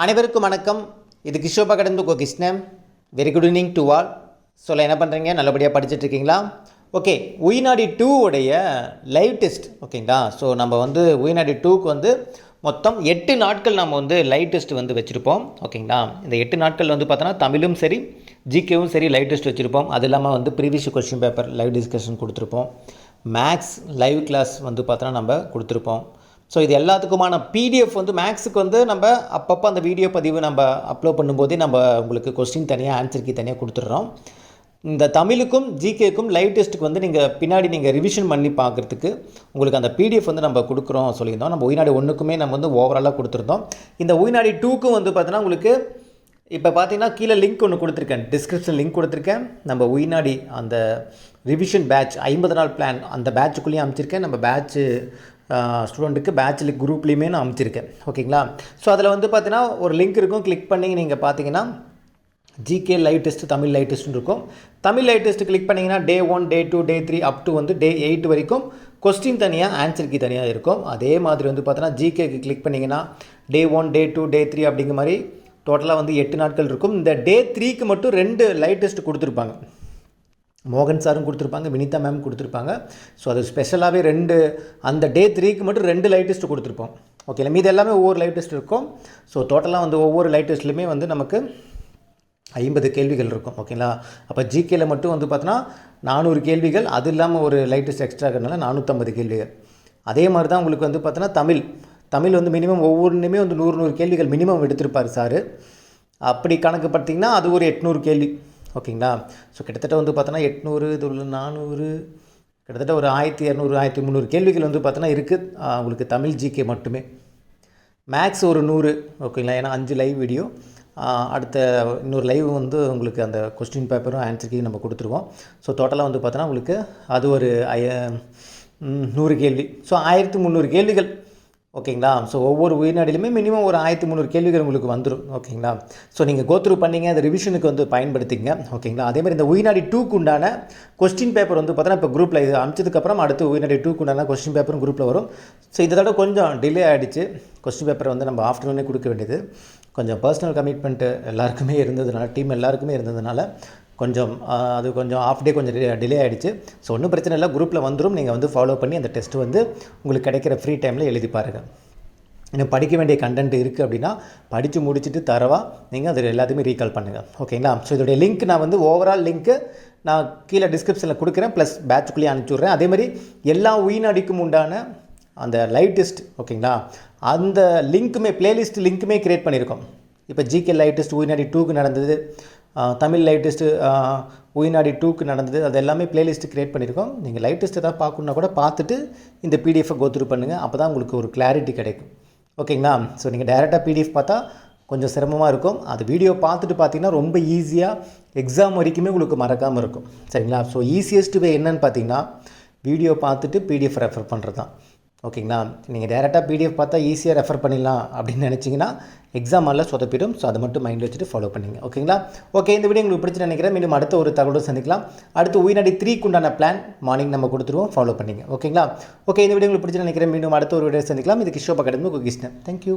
அனைவருக்கும் வணக்கம். இது கிஷோபா கடந்து Krishnan. Very good evening to all. என்ன பண்ணுறீங்க? நல்லபடியாக படிச்சுட்டு இருக்கீங்களா? ஓகே, உயிநாடி 2 உடைய லைவ் டெஸ்ட் ஓகேங்களா. நம்ம உயிநாடி 2க்கு மொத்தம் 8 நாட்கள் நம்ம லைவ் டெஸ்ட் வச்சுருப்போம் ஓகேங்களா. இந்த 8 நாட்கள் பார்த்தோன்னா தமிழும் சரி ஜிகேவும் சரி லைவ் டெஸ்ட் வச்சுருப்போம். அது இல்லாமல் previous question paper live discussion கொடுத்துருப்போம். மேக்ஸ் லைவ் கிளாஸ் பார்த்தோன்னா நம்ம கொடுத்துருப்போம். இது எல்லாத்துக்குமான பிடிஎஃப் மேக்ஸுக்கு நம்ம அப்பப்போ அந்த வீடியோ பதிவு நம்ம அப்லோட் பண்ணும்போதே நம்ம உங்களுக்கு கொஸ்டின் தனியாக ஆன்சர் கீ தனியாக கொடுத்துட்றோம். இந்த தமிழுக்கும் ஜிகேக்கும் லைவ் டெஸ்ட்டுக்கு நீங்கள் பின்னாடி நீங்கள் ரிவிஷன் பண்ணி பார்க்குறதுக்கு உங்களுக்கு அந்த பிடிஎஃப் நம்ம கொடுக்குறோம் சொல்லியிருந்தோம். நம்ம உயிநாடி 1க்குமே நம்ம ஓவராலாக கொடுத்துருந்தோம். இந்த உயிநாடி 2க்கும் பார்த்தீங்கன்னா உங்களுக்கு இப்போ பார்த்தீங்கன்னா கீழே லிங்க் ஒன்று கொடுத்துருக்கேன், டிஸ்கிரிப்ஷன் லிங்க் கொடுத்துருக்கேன். நம்ம உயிநாடி அந்த ரிவிஷன் பேட்ச் 50 நாள் பிளான் அந்த பேட்சுக்குள்ளேயும் அமைச்சிருக்கேன். நம்ம பேட்ச்சு ஸ்டூடெண்ட்டுக்கு பேட்சில் குரூப்லேயுமே நான் அமைச்சிருக்கேன் ஓகேங்களா. அதில் பார்த்தீங்கன்னா ஒரு லிங்க் இருக்கும், கிளிக் பண்ணி நீங்கள் பார்த்தீங்கன்னா GK live test Tamil live டெஸ்ட்டுன்னு இருக்கும். தமிழ் லைவ் டெஸ்ட்டு கிளிக் பண்ணிங்கன்னா Day 1 Day 2 Day 3 up to Day 8 வரைக்கும் கொஸ்டின் தனியாக ஆன்சர் கீ தனியாக இருக்கும். அதே மாதிரி பார்த்தீங்கன்னா ஜிகேக்கு கிளிக் பண்ணிங்கன்னா Day 1 Day 2 Day 3 அப்படிங்கிற மாதிரி டோட்டலாக 8 நாட்கள் இருக்கும். இந்த Day 3க்கு மட்டும் 2 லைவ் டெஸ்ட் கொடுத்துருப்பாங்க. மோகன் சாரும் கொடுத்துருப்பாங்க, வினிதா மேம் கொடுத்துருப்பாங்க. அது ஸ்பெஷலாகவே 2 அந்த Day 3க்கு மட்டும் 2 லைவ் டெஸ்ட் கொடுத்துருப்போம் ஓகே. மீது எல்லாமே ஒவ்வொரு லைவ் டெஸ்ட் இருக்கும். டோட்டலாக ஒவ்வொரு லைவ் டெஸ்ட்லையுமே நமக்கு 50 கேள்விகள் இருக்கும் ஓகேங்களா. அப்போ ஜிகேல மட்டும் பார்த்தோன்னா 400 கேள்விகள், அது இல்லாமல் ஒரு லைவ் டெஸ்ட் எக்ஸ்ட்ரா இருக்கிறதுனால 450 கேள்விகள். அதே மாதிரி தான் உங்களுக்கு பார்த்தோன்னா தமிழ் மினிமம் ஒவ்வொன்றுமே 100 கேள்விகள் மினிமம் எடுத்திருப்பார் சார். அப்படி கணக்கு பார்த்திங்கன்னா அது ஒரு 800 கேள்வி ஓகேங்களா. கிட்டத்தட்ட பார்த்தோன்னா 800 இது 400 கிட்டத்தட்ட ஒரு 1200 1300 கேள்விகள் பார்த்தோன்னா இருக்குது உங்களுக்கு தமிழ் ஜிகே மட்டுமே. மேக்ஸ் ஒரு 100 ஓகேங்களா. ஏன்னா 5 லைவ் வீடியோ, அடுத்த இன்னொரு லைவ் உங்களுக்கு அந்த கொஸ்டின் பேப்பரும் ஆன்சர் கீ நம்ம கொடுத்துருவோம். டோட்டலாக பார்த்தோன்னா உங்களுக்கு அது ஒரு 100 கேள்வி. 1300 கேள்விகள் ஓகேங்களா. ஒவ்வொரு உயிர்நாடிலுமே மினிமம் ஒரு 1300 கேள்விகள் உங்களுக்கு வந்துடும் ஓகேங்களா. நீங்கள் கோத்ரூ பண்ணிங்க, அந்த ரிவிஷனுக்கு பயன்படுத்திங்க ஓகேங்களா. அதேமாதிரி இந்த உயிர்நாடி 2க்கு உண்டான கொஸ்டின் பேப்பர் பார்த்தோன்னா இப்போ குரூப்பில் இது அமிச்சதுக்கப்புறம் அடுத்து உயிர்நாடி 2க்கு உண்டான கொஸ்டின் பேப்பரும் குரூப்பில் வரும். இதை தவிர கொஞ்சம் டிலே ஆகிடுச்சு. கொஸ்டின் பேப்பரை நம்ம ஆஃப்டர்நூனே கொடுக்க வேண்டியது, கொஞ்சம் பர்சனல் கமிட்மெண்ட்டு எல்லாருக்குமே இருந்ததுனால, டீம் எல்லாருக்குமே இருந்ததுனால கொஞ்சம் ஆஃப் டே கொஞ்சம் டிலே ஆகிடுச்சு. ஒன்றும் பிரச்சனை இல்லை, குரூப்பில் வந்துடும். நீங்கள் ஃபாலோ பண்ணி அந்த டெஸ்ட்டு உங்களுக்கு கிடைக்கிற ஃப்ரீ டைமில் எழுதி பாருங்கள். இன்னும் படிக்க வேண்டிய கண்டென்ட் இருக்குது அப்படின்னா படித்து முடிச்சுட்டு தரவா நீங்கள் அது எல்லாத்தையுமே ரீகால் பண்ணுங்கள் ஓகேங்களா. இதோடைய லிங்க் நான் ஓவரால் லிங்க்கு நான் கீழே டிஸ்கிரிப்ஷனில் கொடுக்குறேன், ப்ளஸ் பேட்சுக்குள்ளேயே அனுப்பிச்சுட்றேன். அதேமாதிரி எல்லா உயிநாடிக்கும் உண்டான அந்த லைவ் டெஸ்ட் ஓகேங்களா, அந்த லிங்க்குமே ப்ளேலிஸ்ட் லிங்க்குமே க்ரியேட் பண்ணியிருக்கோம். இப்போ ஜிகே லைவ் டெஸ்ட் உயிநாடி 2க்கு நடந்தது, தமிழ் லைவ் டெஸ்ட்டு உயிநாடி 2க்கு நடந்தது, அது எல்லாமே ப்ளேலிஸ்ட்டு க்ரியேட் பண்ணியிருக்கோம். நீங்கள் லைவ் டெஸ்ட் எதாவது பார்க்கணுன்னா கூட பார்த்துட்டு இந்த பிடிஎஃபை கோத்ரூ பண்ணுங்கள். அப்போ தான் உங்களுக்கு ஒரு கிளாரிட்டி கிடைக்கும் ஓகேங்களா. நீங்கள் டைரெக்டாக பிடிஎஃப் பார்த்தா கொஞ்சம் சிரமமாக இருக்கும். அது வீடியோ பார்த்துட்டு பார்த்தீங்கன்னா ரொம்ப ஈஸியாக எக்ஸாம் வரைக்குமே உங்களுக்கு மறக்காமல் இருக்கும் சரிங்களா. ஈஸியஸ்ட் வே என்னன்னு பார்த்தீங்கன்னா வீடியோ பார்த்துட்டு பிடிஎஃப் ரெஃபர் பண்ணுறது தான் ஓகேங்களா. நீங்கள் டேரெக்டாக பிடிஎஃப் பார்த்தா ஈஸியாக ரெஃபர் பண்ணிடலாம் அப்படின்னு நினச்சிங்கன்னா எக்ஸாம் எல்லாம் சொதப்பிடும். அதை மட்டும் மைண்டில் வச்சுட்டு ஃபாலோ பண்ணிங்க ஓகேங்களா. ஓகே, இந்த வீடியோ உங்களுக்கு பிடிச்சி நினைக்கிறேன். மீண்டும் அடுத்த ஒரு தகவலோடு சந்திக்கலாம். அடுத்து உயிநாடி 3க்கு உண்டான பிளான் மார்னிங் நம்ம கொடுத்துருவோம், ஃபாலோ பண்ணிங்க ஓகேங்களா. ஓகே, இந்த வீடியோ உங்களுக்கு பிடிச்சி நினைக்கிறேன். மீண்டும் அடுத்த ஒரு வீடியோ சந்திக்கலாம். இது கிஷோபா கடந்து கிருஷ்ணன். தேங்க்யூ.